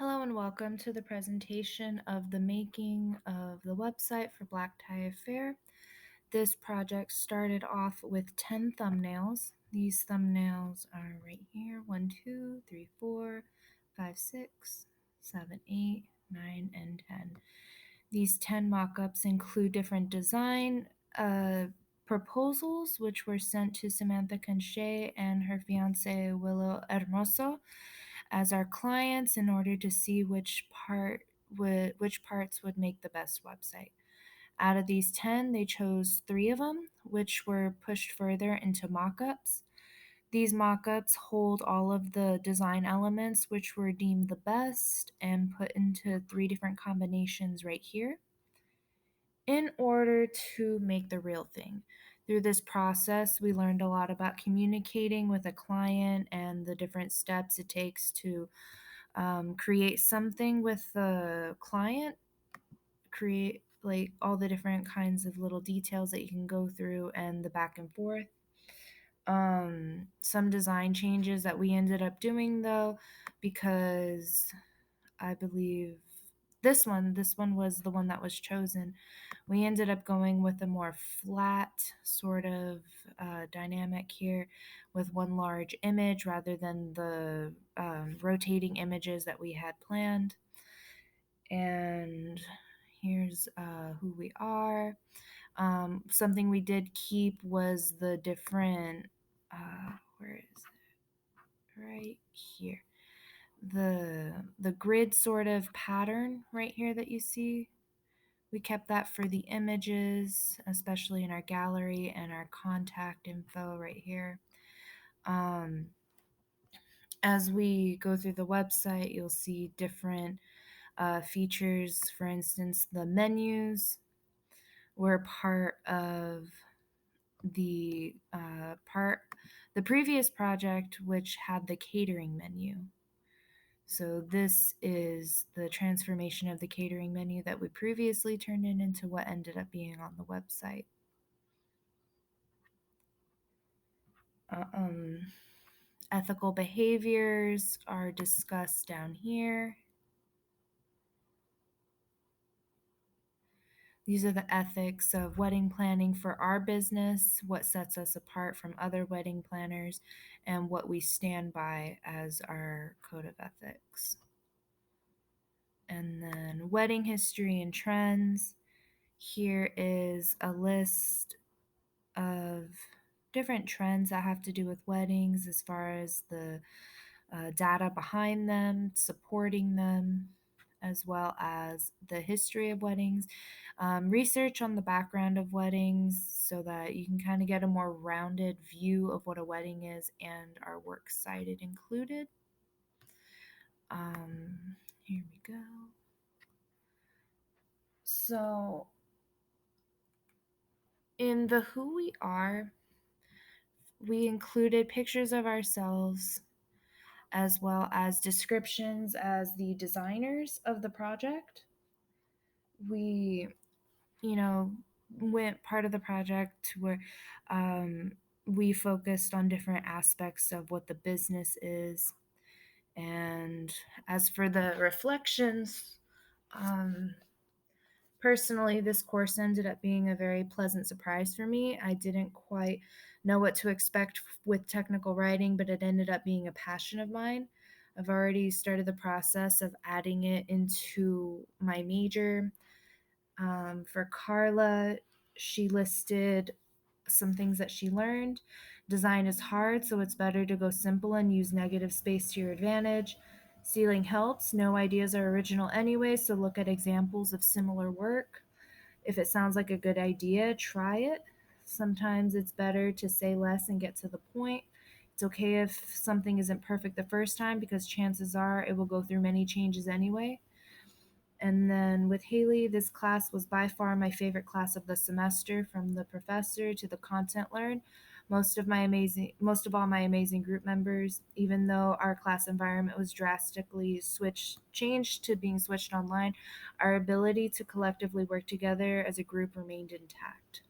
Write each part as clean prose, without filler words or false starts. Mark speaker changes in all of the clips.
Speaker 1: Hello and welcome to the presentation of the making of the website for Black Tie Affair. This project started off with 10 thumbnails. These thumbnails are right here: 1, 2, 3, 4, 5, 6, 7, 8, 9, and 10. These 10 mock-ups include different design proposals, which were sent to Samantha Conche and her fiance Willow Hermoso as our clients in order to see which parts would make the best website. Out of these 10, they chose 3 of them, which were pushed further into mock-ups. These mock-ups hold all of the design elements which were deemed the best and put into 3 different combinations right here in order to make the real thing. Through this process, we learned a lot about communicating with a client and the different steps it takes to create something with the client, create like all the different kinds of little details that you can go through and the back and forth. Some design changes that we ended up doing though, because I believe this one was the one that was chosen. We ended up going with a more flat sort of dynamic here with one large image rather than the rotating images that we had planned. And here's who we are. Something we did keep was the different, where is it? Right here. The grid sort of pattern right here that you see. We kept that for the images, especially in our gallery and our contact info right here. As we go through the website, you'll see different features. For instance, the menus were part of the the previous project, which had the catering menu. So this is the transformation of the catering menu that we previously turned into what ended up being on the website. Ethical behaviors are discussed down here. These are the ethics of wedding planning for our business, what sets us apart from other wedding planners, and what we stand by as our code of ethics. And then wedding history and trends. Here is a list of different trends that have to do with weddings as far as the data behind them, supporting them, as well as the history of weddings, research on the background of weddings so that you can kind of get a more rounded view of what a wedding is, and our works cited included. Here we go. So in the who we are, we included pictures of ourselves as well as descriptions as the designers of the project. We, went part of the project where we focused on different aspects of what the business is. And as for the reflections, personally, this course ended up being a very pleasant surprise for me. I didn't quite know what to expect with technical writing, but it ended up being a passion of mine. I've already started the process of adding it into my major. For Carla, she listed some things that she learned. Design is hard, so it's better to go simple and use negative space to your advantage. Stealing helps. No ideas are original anyway, so look at examples of similar work. If it sounds like a good idea, try it. Sometimes it's better to say less and get to the point. It's okay if something isn't perfect the first time because chances are it will go through many changes anyway. And then with Haley, this class was by far my favorite class of the semester, from the professor to the content learned. Most of all my amazing group members, even though our class environment was drastically changed to being switched online, our ability to collectively work together as a group remained intact.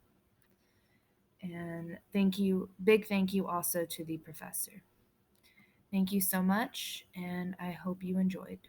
Speaker 1: And big thank you also to the professor. Thank you so much, and I hope you enjoyed.